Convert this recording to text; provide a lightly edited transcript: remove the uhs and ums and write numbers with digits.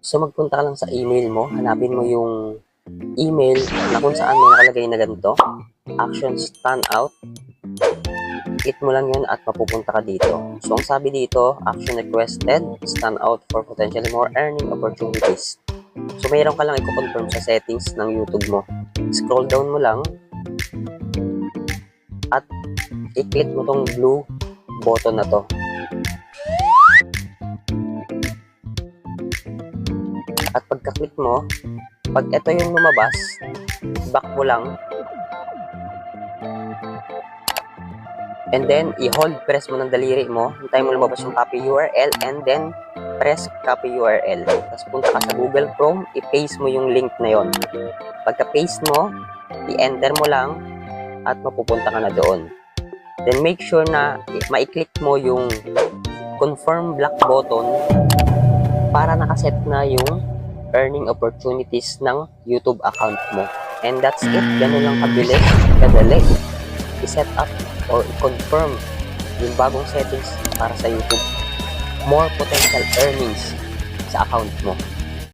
So magpunta ka lang sa email mo, hanapin mo yung email na kung saan may nakalagay na ganito, Actions Stand Out. Click mo lang yun at mapupunta ka dito. So ang sabi dito, action requested, stand out for potentially more earning opportunities. So mayroon ka lang i-confirm sa settings ng YouTube mo. Scroll down mo lang at i-click mo tong blue button na to. At pagka-click mo, pag ito yung lumabas, back mo lang. And then, i-hold, press mo ng daliri mo. Hintay mo lumabas yung copy URL and then press copy URL. Tapos punta ka sa Google Chrome, i-paste mo yung link na yon. Pagka-paste mo, i-enter mo lang at mapupunta ka na doon. Then make sure na ma-click mo yung confirm black button para nakaset na yung earning opportunities ng YouTube account mo. And that's it. Ganun lang kabilis, kadali i-set up or i-confirm yung bagong settings para sa YouTube. More potential earnings sa account mo.